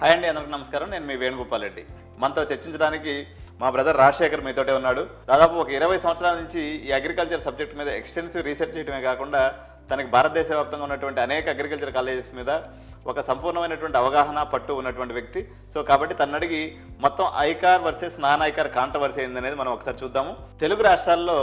Hi అండి, అందరికీ నమస్కారం. నేను మీ వేణుగోపాల్ రెడ్డి. మనతో చర్చించడానికి మా బ్రదర్ రాజశేఖర్ మీతోటే ఉన్నాడు. దాదాపు ఒక 20 సంవత్సరాల నుంచి ఈ అగ్రికల్చర్ సబ్జెక్ట్ మీద ఎక్స్టెన్సివ్ రీసెర్చ్ చేయడమే కాకుండా తనకి భారతదేశ వ్యాప్తంగా ఉన్నటువంటి అనేక అగ్రికల్చర్ కాలేజెస్ మీద ఒక సంపూర్ణమైనటువంటి అవగాహన పట్టు ఉన్నటువంటి వ్యక్తి. సో కాబట్టి తను అడిగి మొత్తం ICAR versus non ICAR controversy ఏందనేది మనం ఒకసారి చూద్దాము. తెలుగు రాష్ట్రాల్లో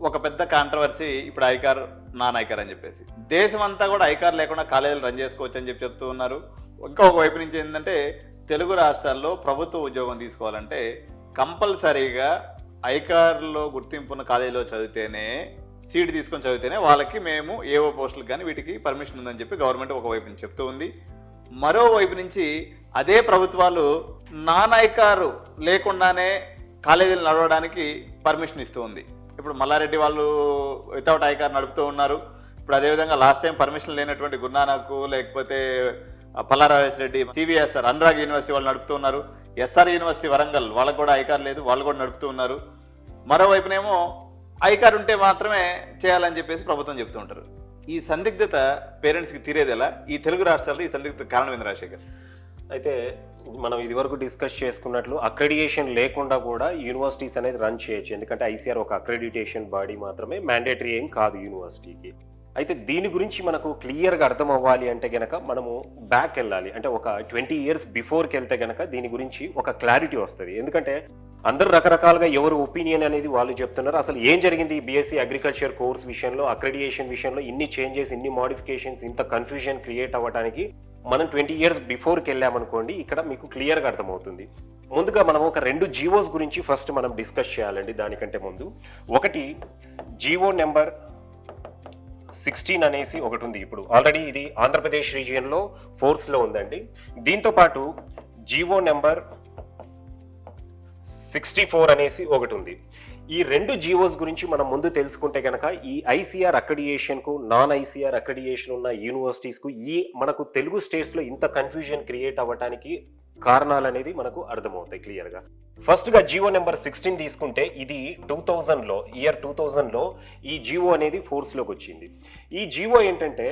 ఒక పెద్ద కాంట్రవర్సీ ఇప్పుడు ఐకార్ నాన్ ఐకార్ అని చెప్పేసి, దేశం అంతా కూడా ఐకార్ లేకుండా కాలేజీలు రన్ చేసుకోవచ్చు అని చెప్తూ ఉన్నారు. ఇంకొక వైపు నుంచి ఏంటంటే తెలుగు రాష్ట్రాల్లో ప్రభుత్వ ఉద్యోగం తీసుకోవాలంటే కంపల్సరీగా ఐకార్లో గుర్తింపున్న కాలేజీలో చదివితేనే, సీట్ తీసుకొని చదివితేనే వాళ్ళకి మేము ఏవో పోస్టులకు కానీ వీటికి పర్మిషన్ ఉందని చెప్పి గవర్నమెంట్ ఒకవైపు నుంచి చెప్తూ ఉంది. మరోవైపు నుంచి అదే ప్రభుత్వాలు నాన్ ఐకారు లేకుండానే కాలేజీలు నడవడానికి పర్మిషన్ ఇస్తూ ఉంది. ఇప్పుడు మల్లారెడ్డి వాళ్ళు వితౌట్ ఐకార్ నడుపుతూ ఉన్నారు. ఇప్పుడు అదేవిధంగా లాస్ట్ టైం పర్మిషన్ లేనటువంటి గురునానక్, లేకపోతే పల్లారాజరెడ్డి, సివిఎస్ఆర్ అనురాగ్ యూనివర్సిటీ వాళ్ళు నడుపుతూ ఉన్నారు. ఎస్ఆర్ యూనివర్సిటీ వరంగల్ వాళ్ళకు కూడా ఐకార్ లేదు, వాళ్ళు కూడా నడుపుతూ ఉన్నారు. మరోవైపునేమో ఐకార్ ఉంటే మాత్రమే చేయాలని చెప్పేసి ప్రభుత్వం చెప్తూ ఉంటారు. ఈ సందిగ్ధత పేరెంట్స్కి తీరేది ఎలా? ఈ తెలుగు రాష్ట్రాల్లో ఈ సందిగ్ధత కారణం ఏంది రాజశేఖర్? అయితే మనం ఇదివరకు డిస్కస్ చేసుకున్నట్లు అక్రెడిటేషన్ లేకుండా కూడా యూనివర్సిటీస్ అనేది రన్ చేయొచ్చు. ఎందుకంటే ఐసీఆర్ ఒక అక్రెడిటేషన్ బాడీ మాత్రమే, మ్యాండేటరీ ఏం కాదు యూనివర్సిటీకి. అయితే దీని గురించి మనకు క్లియర్గా అర్థం అవ్వాలి అంటే గనక మనము బ్యాక్ వెళ్ళాలి. అంటే ఒక 20 years బిఫోర్కి వెళ్తే గనక దీని గురించి ఒక క్లారిటీ వస్తుంది. ఎందుకంటే అందరూ రకరకాలుగా ఎవరు ఒపీనియన్ అనేది వాళ్ళు చెప్తున్నారు. అసలు ఏం జరిగింది ఈ బీఎస్సీ అగ్రికల్చర్ కోర్స్ విషయంలో, అక్రెడిటేషన్ విషయంలో ఇన్ని చేంజెస్, ఇన్ని మోడిఫికేషన్స్, ఇంత కన్ఫ్యూజన్ క్రియేట్ అవ్వడానికి మనం 20 years బిఫోర్కి వెళ్ళామనుకోండి, ఇక్కడ మీకు క్లియర్గా అర్థమవుతుంది. ముందుగా మనం ఒక 2 జీవోస్ గురించి ఫస్ట్ మనం డిస్కస్ చేయాలండి. దానికంటే ముందు ఒకటి జీవో నెంబర్ 16 అనేసి ఒకటి ఉంది. ఇప్పుడు ఆల్రెడీ ఇది ఆంధ్రప్రదేశ్ రీజియన్లో ఫోర్స్లో ఉందండి. దీంతో పాటు జీవో నెంబర్ 64 అనేసి ఒకటి ఉంది. ఈ 2 జీవోస్ గురించి మనం ముందు తెలుసుకుంటే కనుక ఈ ఐసీఆర్ అక్రెడిటేషన్కు, నాన్ ఐసీఆర్ అక్రెడిటేషన్ ఉన్న యూనివర్సిటీస్కు ఈ మనకు తెలుగు స్టేట్స్లో ఇంత కన్ఫ్యూజన్ క్రియేట్ అవ్వడానికి కారణాలు అనేది మనకు అర్థమవుతాయి క్లియర్గా. ఫస్ట్గా జీవో నెంబర్ 16 తీసుకుంటే ఇది 2000లో ఈ జీవో అనేది ఫోర్స్లోకి వచ్చింది. ఈ జీవో ఏంటంటే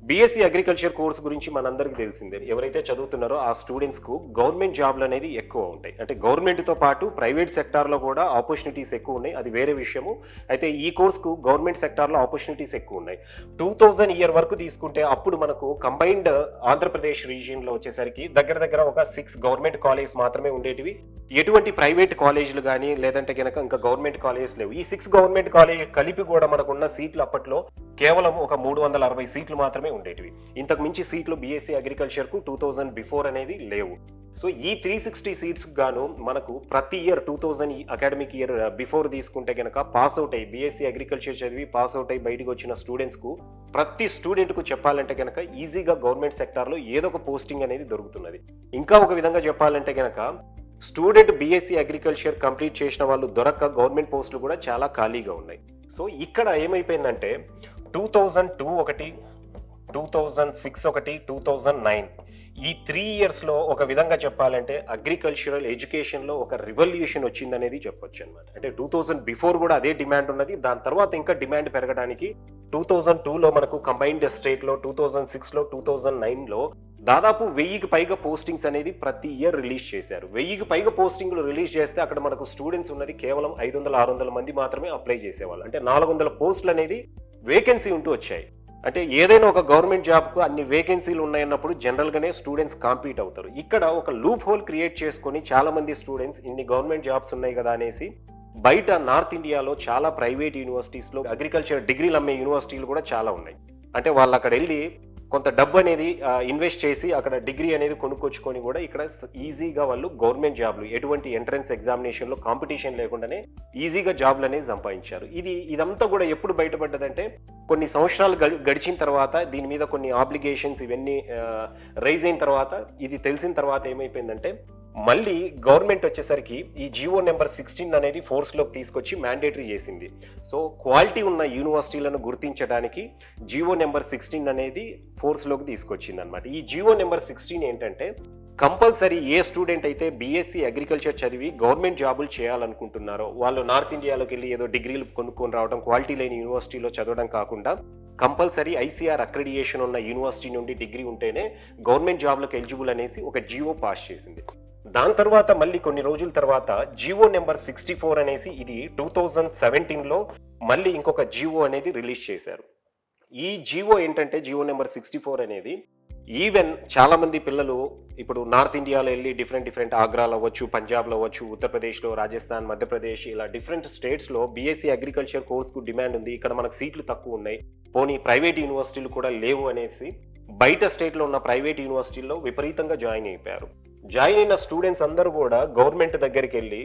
బీఎస్సీ అగ్రికల్చర్ కోర్స్ గురించి మనందరికీ తెలిసిందే. ఎవరైతే చదువుతున్నారో ఆ స్టూడెంట్స్కు గవర్నమెంట్ జాబ్లు అనేది ఎక్కువ ఉంటాయి. అంటే గవర్నమెంట్తో పాటు ప్రైవేట్ సెక్టార్లో కూడా ఆపర్చునిటీస్ ఎక్కువ ఉన్నాయి, అది వేరే విషయము. అయితే ఈ కోర్స్కు గవర్నమెంట్ సెక్టార్లో ఆపర్చునిటీస్ ఎక్కువ ఉన్నాయి. 2000 వరకు తీసుకుంటే అప్పుడు మనకు కంబైన్డ్ ఆంధ్రప్రదేశ్ రీజియన్లో వచ్చేసరికి దగ్గర ఒక 6 గవర్నమెంట్ కాలేజ్ మాత్రమే ఉండేటివి. ఎటువంటి ప్రైవేట్ కాలేజీలు కానీ లేదంటే కనుక ఇంకా గవర్నమెంట్ కాలేజెస్ లేవు. ఈ 6 గవర్నమెంట్ కాలేజ్ కలిపి కూడా మనకున్న సీట్లు అప్పట్లో కేవలం ఒక 360 సీట్లు మాత్రమే ఉండేటివి. ఇంతకు మించి సీట్లు బీఎస్సీ అగ్రికల్చర్కు 2000 బిఫోర్ అనేది లేవు. సో ఈ 360 సీట్స్ గాను మనకు ప్రతి ఇయర్ 2000 అకాడమిక్ ఇయర్ బిఫోర్ తీసుకుంటే కనుక పాస్ అవుట్ అయ్యి బీఎస్సీ అగ్రికల్చర్ చదివి పాస్ అవుట్ అయ్యి బయటకు వచ్చిన స్టూడెంట్స్కు ప్రతి స్టూడెంట్కు చెప్పాలంటే కనుక ఈజీగా గవర్నమెంట్ సెక్టార్లో ఏదో ఒక పోస్టింగ్ అనేది దొరుకుతున్నది. ఇంకా ఒక విధంగా చెప్పాలంటే కనుక స్టూడెంట్ బీఎస్సీ అగ్రికల్చర్ కంప్లీట్ చేసిన వాళ్ళు దొరక్క గవర్నమెంట్ పోస్టులు కూడా చాలా ఖాళీగా ఉన్నాయి. సో ఇక్కడ ఏమైపోయిందంటే 2002 ఒకటి, 2006 ఒకటి, 2009 ఈ 3 yearsలో ఒక విధంగా చెప్పాలంటే అగ్రికల్చరల్ ఎడ్యుకేషన్లో ఒక రివల్యూషన్ వచ్చిందనేది చెప్పొచ్చు అనమాట. అంటే 2000 బిఫోర్ కూడా అదే డిమాండ్ ఉన్నది, దాని తర్వాత ఇంకా డిమాండ్ పెరగడానికి 2002లో మనకు కంబైన్డ్ స్టేట్లో, 2006లో, 2009లో దాదాపు 1000కి పైగా పోస్టింగ్స్ అనేది ప్రతి ఇయర్ రిలీజ్ చేశారు. 1000కి పైగా పోస్టింగ్లు రిలీజ్ చేస్తే అక్కడ మనకు స్టూడెంట్స్ ఉన్నది కేవలం 500-600 మంది మాత్రమే అప్లై చేసేవాళ్ళు. అంటే 400 పోస్టులు అనేది వేకెన్సీ ఉంటూ వచ్చాయి. అంటే ఏదైనా ఒక గవర్నమెంట్ జాబ్కు అన్ని వేకెన్సీలు ఉన్నాయన్నప్పుడు జనరల్గానే స్టూడెంట్స్ కాంపీట్ అవుతారు. ఇక్కడ ఒక లూప్ హోల్ క్రియేట్ చేసుకొని చాలా మంది స్టూడెంట్స్ ఇన్ని గవర్నమెంట్ జాబ్స్ ఉన్నాయి కదా అనేసి బయట నార్త్ ఇండియాలో చాలా ప్రైవేట్ యూనివర్సిటీస్లో అగ్రికల్చర్ డిగ్రీలు అమ్మే యూనివర్సిటీలు కూడా చాలా ఉన్నాయి. అంటే వాళ్ళు అక్కడ వెళ్ళి కొంత డబ్బు అనేది ఇన్వెస్ట్ చేసి అక్కడ డిగ్రీ అనేది కొనుక్కొచ్చుకొని కూడా ఇక్కడ ఈజీగా వాళ్ళు గవర్నమెంట్ జాబ్లు ఎటువంటి ఎంట్రన్స్ ఎగ్జామినేషన్లో కాంపిటీషన్ లేకుండానే ఈజీగా జాబ్లు అనేది సంపాదించారు. ఇదంతా కూడా ఎప్పుడు బయటపడ్డదంటే కొన్ని సంవత్సరాలు గడిచిన తర్వాత దీని మీద కొన్ని ఆబ్లిగేషన్స్ ఇవన్నీ రైజ్ అయిన తర్వాత, ఇది తెలిసిన తర్వాత ఏమైపోయిందంటే మళ్ళీ గవర్నమెంట్ వచ్చేసరికి ఈ జీవో నెంబర్ 16 అనేది ఫోర్స్లోకి తీసుకొచ్చి మ్యాండేటరీ చేసింది. సో క్వాలిటీ ఉన్న యూనివర్సిటీలను గుర్తించడానికి జీవో నెంబర్ 16 అనేది ఫోర్స్లోకి తీసుకొచ్చింది అనమాట. ఈ జీవో నెంబర్ 16 ఏంటంటే కంపల్సరీ ఏ స్టూడెంట్ అయితే బీఎస్సీ అగ్రికల్చర్ చదివి గవర్నమెంట్ జాబులు చేయాలనుకుంటున్నారో వాళ్ళు నార్త్ ఇండియాలోకి వెళ్ళి ఏదో డిగ్రీలు కొనుక్కొని రావడం, క్వాలిటీ లేని యూనివర్సిటీలో చదవడం కాకుండా కంపల్సరీ ఐసీఆర్ అక్రెడియేషన్ ఉన్న యూనివర్సిటీ నుండి డిగ్రీ ఉంటేనే గవర్నమెంట్ జాబ్లకు ఎలిజిబుల్ అనేసి ఒక జీవో పాస్ చేసింది. దాని తర్వాత మళ్ళీ కొన్ని రోజుల తర్వాత జీవో నెంబర్ 64 అనేసి ఇది 2017లో మళ్ళీ ఇంకొక జీవో అనేది రిలీజ్ చేశారు. ఈ జీవో ఏంటంటే జీవో నెంబర్ 64 అనేది ఈవెన్ చాలా మంది పిల్లలు ఇప్పుడు నార్త్ ఇండియాలో వెళ్ళి డిఫరెంట్ ఆగ్రాలో అవ్వచ్చు, పంజాబ్లో అవ్వచ్చు, ఉత్తరప్రదేశ్లో, రాజస్థాన్, మధ్యప్రదేశ్ ఇలా డిఫరెంట్ స్టేట్స్లో బీఎస్సీ అగ్రికల్చర్ కోర్సుకు డిమాండ్ ఉంది, ఇక్కడ మనకు సీట్లు తక్కువ ఉన్నాయి, పోనీ ప్రైవేట్ యూనివర్సిటీలు కూడా లేవు అనేసి బయట స్టేట్లో ఉన్న ప్రైవేట్ యూనివర్సిటీల్లో విపరీతంగా జాయిన్ అయిపోయారు. జాయిన్ అయిన స్టూడెంట్స్ అందరూ కూడా గవర్నమెంట్ దగ్గరికి వెళ్ళి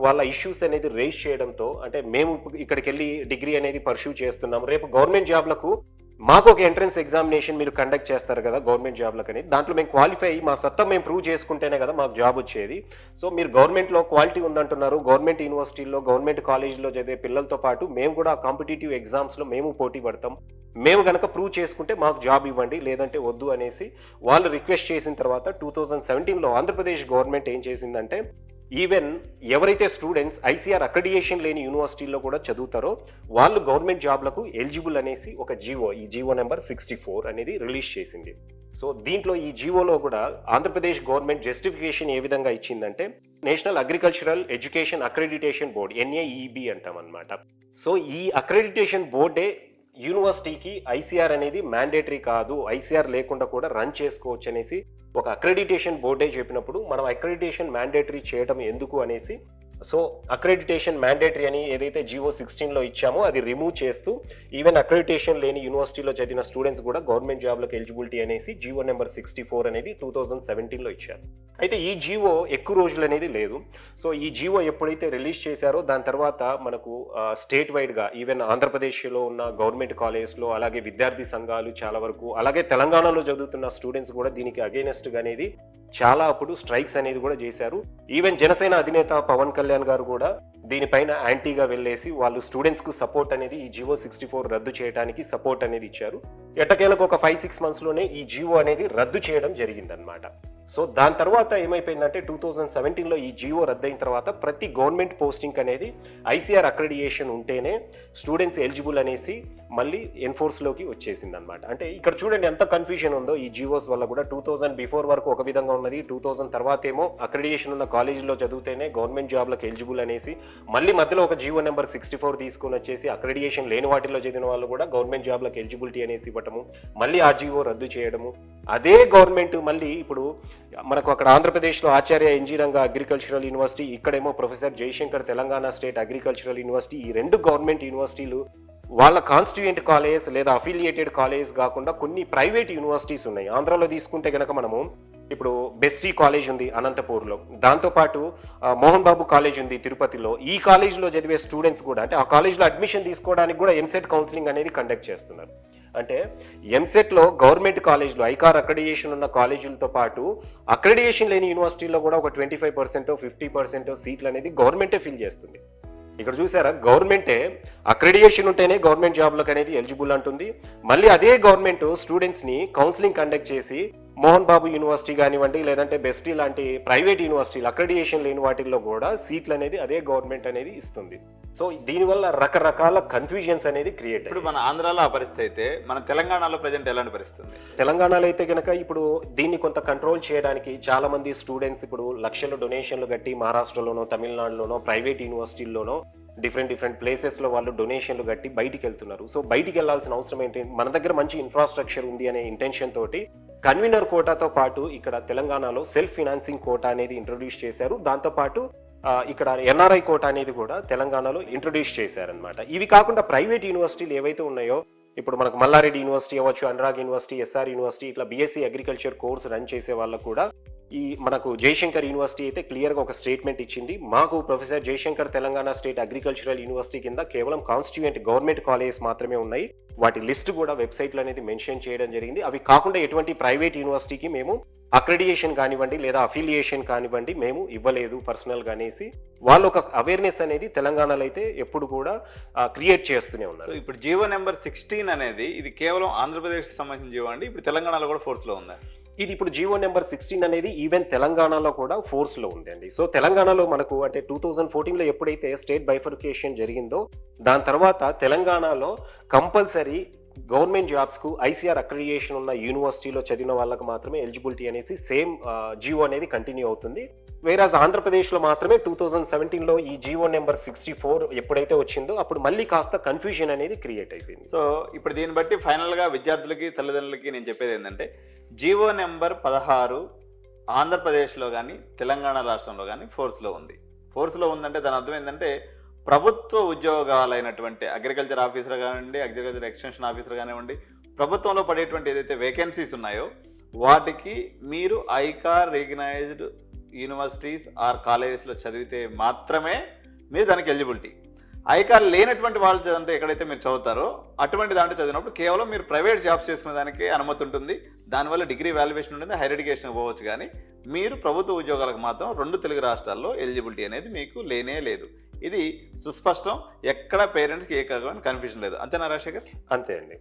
వాళ్ళ ఇష్యూస్ అనేది రేజ్ చేయడంతో, అంటే మేము ఇక్కడికి వెళ్ళి డిగ్రీ అనేది పర్సూ చేస్తున్నాం, రేపు గవర్నమెంట్ జాబ్లకు మాకు ఒక ఎంట్రన్స్ ఎగ్జామినేషన్ మీరు కండక్ట్ చేస్తారు కదా గవర్నమెంట్ జాబ్లకు అని, దాంట్లో మేము క్వాలిఫై అయ్యి మా సత్తా మేము ప్రూవ్ చేసుకుంటేనే కదా మాకు జాబ్ వచ్చేది. సో మీరు గవర్నమెంట్లో క్వాలిటీ ఉందంటున్నారు, గవర్నమెంట్ యూనివర్సిటీల్లో గవర్నమెంట్ కాలేజీలో చదివే పిల్లలతో పాటు మేము కూడా కాంపిటేటివ్ ఎగ్జామ్స్లో మేము పోటీ పడతాం, మేము కనుక ప్రూవ్ చేసుకుంటే మాకు జాబ్ ఇవ్వండి, లేదంటే వద్దు అనేసి వాళ్ళు రిక్వెస్ట్ చేసిన తర్వాత 2017లో ఆంధ్రప్రదేశ్ గవర్నమెంట్ ఏం చేసిందంటే ఈవెన్ ఎవరైతే స్టూడెంట్స్ ఐసీఆర్ అక్రెడియేషన్ లేని యూనివర్సిటీల్లో కూడా చదువుతారో వాళ్ళు గవర్నమెంట్ జాబ్లకు ఎలిజిబుల్ అనేసి ఒక జీవో, ఈ జీవో నెంబర్ 64 అనేది రిలీజ్ చేసింది. సో దీంట్లో ఈ జీవోలో కూడా ఆంధ్రప్రదేశ్ గవర్నమెంట్ జస్టిఫికేషన్ ఏ విధంగా ఇచ్చిందంటే national agricultural education accreditation board NAEB అంటాం అనమాట. సో ఈ అక్రెడిటేషన్ బోర్డే యూనివర్సిటీకి ఐసీఆర్ అనేది మ్యాండేటరీ కాదు, ఐసీఆర్ లేకుండా కూడా రన్ చేసుకోవచ్చు అనేసి ఒక అక్రెడిటేషన్ బోర్డే చెప్పినప్పుడు మనం అక్రెడిటేషన్ మ్యాండేటరీ చేయడం ఎందుకు అనేసి, సో అక్రెడిటేషన్ మ్యాండేటరీ అని ఏదైతే జీవో 16లో ఇచ్చామో అది రిమూవ్ చేస్తూ ఈవెన్ అక్రెడిటేషన్ లేని యూనివర్సిటీలో చదివిన స్టూడెంట్స్ కూడా గవర్నమెంట్ జాబ్లకు ఎలిజిబిలిటీ అనేసి జీవో నెంబర్ 64 అనేది 2017లో ఇచ్చారు. అయితే ఈ జీవో ఎక్కువ రోజులు అనేది లేదు. సో ఈ జీవో ఎప్పుడైతే రిలీజ్ చేశారో దాని తర్వాత మనకు స్టేట్ వైడ్గా ఈవెన్ ఆంధ్రప్రదేశ్లో ఉన్న గవర్నమెంట్ కాలేజెస్లో అలాగే విద్యార్థి సంఘాలు చాలా వరకు, అలాగే తెలంగాణలో చదువుతున్న స్టూడెంట్స్ కూడా దీనికి అగైనెస్ట్గా అనేది చాలా అప్పుడు స్ట్రైక్స్ అనేది కూడా చేశారు. ఈవెన్ జనసేన అధినేత పవన్ కళ్యాణ్ గారు కూడా దీనిపైన యాంటీగా వెళ్ళేసి వాళ్ళు స్టూడెంట్స్కు సపోర్ట్ అనేది ఈ జీవో 64 రద్దు చేయడానికి సపోర్ట్ అనేది ఇచ్చారు. ఎట్టకేలకు ఒక 5-6 మంత్స్లోనే ఈ జీవో అనేది రద్దు చేయడం జరిగిందనమాట. సో దాని తర్వాత ఏమైపోయిందంటే 2017లో ఈ జీవో రద్దయిన తర్వాత ప్రతి గవర్నమెంట్ పోస్టింగ్ అనేది ఐసీఆర్ అక్రెడియేషన్ ఉంటేనే స్టూడెంట్స్ ఎలిజిబుల్ అనేసి మళ్ళీ ఎన్ఫోర్స్లోకి వచ్చేసింది అనమాట. అంటే ఇక్కడ చూడండి ఎంత కన్ఫ్యూజన్ ఉందో ఈ జీవోస్ వల్ల కూడా. 2000 బిఫోర్ వరకు ఒక విధంగా ఉన్నది, 2000 తర్వాత ఏమో అక్రెడియేషన్ ఉన్న కాలేజీలో చదివితేనే గవర్నమెంట్ జాబ్లకు ఎలిజిబుల్ అనేసి మళ్ళీ మధ్యలో ఒక జీవో నెంబర్ 64 తీసుకొని వచ్చేసి అక్రెడియేషన్ లేని వాటిల్లో చదివిన వాళ్ళు కూడా గవర్నమెంట్ జాబ్లకు ఎలిజిబిలిటీ అనేసి ఇవ్వటము, మళ్ళీ ఆ జీవో రద్దు చేయడము. అదే గవర్నమెంట్ మళ్ళీ ఇప్పుడు మనకు అక్కడ ఆంధ్రప్రదేశ్లో ఆచార్య ఎన్జీ రంగా అగ్రికల్చరల్ యూనివర్సిటీ, ఇక్కడేమో professor Jayashankar Telangana state agricultural university, ఈ రెండు గవర్నమెంట్ యూనివర్సిటీలు వాళ్ళ కాన్స్టిట్యూయెంట్ కాలేజెస్ లేదా అఫిలియేటెడ్ కాలేజెస్ కాకుండా కొన్ని ప్రైవేట్ యూనివర్సిటీస్ ఉన్నాయి. ఆంధ్రాలో తీసుకుంటే కనుక మనము ఇప్పుడు బెస్సీ కాలేజ్ ఉంది అనంతపూర్లో, దాంతోపాటు మోహన్ బాబు కాలేజ్ ఉంది తిరుపతిలో. ఈ కాలేజ్లో చదివే స్టూడెంట్స్ కూడా అంటే ఆ కాలేజ్లో అడ్మిషన్ తీసుకోవడానికి కూడా ఎంసెట్ కౌన్సిలింగ్ అనేది కండక్ట్ చేస్తున్నారు. అంటే ఎంసెట్లో గవర్నమెంట్ కాలేజ్లో ఐకార్ అక్రెడియేషన్ ఉన్న కాలేజీలతో పాటు అక్రెడియేషన్ లేని యూనివర్సిటీలో కూడా ఒక 25% 50% సీట్లు అనేది గవర్నమెంటే ఫిల్ చేస్తుంది. ఇక్కడ చూసారా, గవర్నమెంటే అక్రెడియేషన్ ఉంటేనే గవర్నమెంట్ జాబ్లకు అనేది ఎలిజిబుల్ అంటుంది. మళ్ళీ అదే గవర్నమెంట్ స్టూడెంట్స్ని కౌన్సిలింగ్ కండక్ట్ చేసి మోహన్ బాబు యూనివర్సిటీ కానివ్వండి లేదంటే బెస్టీ లాంటి ప్రైవేట్ యూనివర్సిటీలు అక్రెడియేషన్ లేని వాటిల్లో కూడా సీట్లు అనేది అదే గవర్నమెంట్ అనేది ఇస్తుంది. సో దీనివల్ల రకరకాల కన్ఫ్యూజన్స్ అనేది క్రియేట్. ఇప్పుడు మన ఆంధ్రాలో ఆ పరిస్థితి అయితే మన తెలంగాణలో ప్రజెంట్ ఎలాంటి పరిస్థితి ఉంది? తెలంగాణలో అయితే కనుక ఇప్పుడు దీన్ని కొంత కంట్రోల్ చేయడానికి చాలా మంది స్టూడెంట్స్ ఇప్పుడు లక్షల డొనేషన్లు కట్టి మహారాష్ట్రలోనో తమిళనాడులోనో ప్రైవేట్ యూనివర్సిటీల్లోనో డిఫరెంట్ ప్లేసెస్లో వాళ్ళు డొనేషన్లు కట్టి బయటికి వెళ్తున్నారు. సో బయటికి వెళ్ళాల్సిన అవసరం ఏంటి, మన దగ్గర మంచి ఇన్ఫ్రాస్ట్రక్చర్ ఉంది అనే ఇంటెన్షన్ తోటి కన్వీనర్ కోటాతో పాటు ఇక్కడ తెలంగాణలో సెల్ఫ్ ఫినాన్సింగ్ కోటా అనేది ఇంట్రొడ్యూస్ చేశారు. దాంతోపాటు ఇక్కడ ఎన్ఆర్ఐ కోటా అనేది కూడా తెలంగాణలో ఇంట్రొడ్యూస్ చేశారనమాట. ఇవి కాకుండా ప్రైవేట్ యూనివర్సిటీలు ఏవైతే ఉన్నాయో ఇప్పుడు మనకు మల్లారెడ్డి యూనివర్సిటీ అవ్వచ్చు, అనురాగ్ యూనివర్సిటీ, ఎస్ఆర్ యూనివర్సిటీ, ఇట్లా బీఎస్సీ అగ్రికల్చర్ కోర్స్ రన్ చేసే వాళ్ళకు కూడా ఈ మనకు జయశంకర్ యూనివర్సిటీ అయితే క్లియర్గా ఒక స్టేట్మెంట్ ఇచ్చింది, మాకు professor Jayashankar Telangana state agricultural university కింద కేవలం కాన్స్టిట్యూయెంట్ గవర్నమెంట్ కాలేజెస్ మాత్రమే ఉన్నాయి, వాటి లిస్ట్ కూడా వెబ్సైట్లో అనేది మెన్షన్ చేయడం జరిగింది. అవి కాకుండా ఎటువంటి ప్రైవేట్ యూనివర్సిటీకి మేము అక్రెడియేషన్ కానివ్వండి లేదా అఫిలియేషన్ కానివ్వండి మేము ఇవ్వలేదు పర్సనల్గా అనేసి వాళ్ళు ఒక అవేర్నెస్ అనేది తెలంగాణలో అయితే ఎప్పుడు కూడా క్రియేట్ చేస్తూనే ఉన్నారు. సో ఇప్పుడు జీవో నెంబర్ 16 అనేది ఇది కేవలం ఆంధ్రప్రదేశ్కి సంబంధించిన జీవో అండి, ఇప్పుడు తెలంగాణలో కూడా ఫోర్స్లో ఉందా? ఇది ఇప్పుడు జీవో నెంబర్ 16 అనేది ఈవెన్ తెలంగాణలో కూడా ఫోర్స్లో ఉందండి. సో తెలంగాణలో మనకు అంటే 2014లో ఎప్పుడైతే స్టేట్ బైఫర్కేషన్ జరిగిందో దాని తర్వాత తెలంగాణలో కంపల్సరీ గవర్నమెంట్ జాబ్స్కు ఐసీఆర్ అక్రిడియేషన్ ఉన్న యూనివర్సిటీలో చదివిన వాళ్ళకు మాత్రమే ఎలిజిబిలిటీ అనేసి సేమ్ జియో అనేది కంటిన్యూ అవుతుంది. వేరాజ్ ఆంధ్రప్రదేశ్లో మాత్రమే 2017లో ఈ జియో నెంబర్ 64 ఎప్పుడైతే వచ్చిందో అప్పుడు మళ్ళీ కాస్త కన్ఫ్యూజన్ అనేది క్రియేట్ అయిపోయింది. సో ఇప్పుడు దీన్ని బట్టి ఫైనల్గా విద్యార్థులకి తల్లిదండ్రులకి నేను చెప్పేది ఏంటంటే జీవో నెంబర్ 16 ఆంధ్రప్రదేశ్లో కానీ తెలంగాణ రాష్ట్రంలో కానీ ఫోర్స్లో ఉంది. ఫోర్స్లో ఉందంటే దాని అర్థం ఏంటంటే ప్రభుత్వ ఉద్యోగాలైనటువంటి అగ్రికల్చర్ ఆఫీసర్ కానివ్వండి, అగ్రికల్చర్ ఎక్స్టెన్షన్ ఆఫీసర్ కానివ్వండి, ప్రభుత్వంలో పడేటువంటి ఏదైతే వేకెన్సీస్ ఉన్నాయో వాటికి మీరు ఐకార్ రికగ్నైజ్డ్ యూనివర్సిటీస్ ఆర్ కాలేజెస్లో చదివితే మాత్రమే మీరు దానికి ఎలిజిబిలిటీ. ఐకార్ లేనటువంటి వాళ్ళు చదివితే ఎక్కడైతే మీరు చదువుతారో అటువంటి దాంట్లో చదివినప్పుడు కేవలం మీరు ప్రైవేట్ జాబ్స్ చేసుకునే దానికి అనుమతి ఉంటుంది. దానివల్ల డిగ్రీ వాల్యుయేషన్ ఉంటుంది, హైయర్ ఎడ్యుకేషన్ పోవచ్చు. కానీ మీరు ప్రభుత్వ ఉద్యోగాలకు మాత్రం 2 తెలుగు రాష్ట్రాల్లో ఎలిజిబిలిటీ అనేది మీకు లేనే లేదు. ఇది సుస్పష్టం. ఎక్కడ పేరెంట్స్కి ఏ కన్ఫ్యూజన్ లేదు. అంతేనా రాజశేఖర్? అంతే అండి.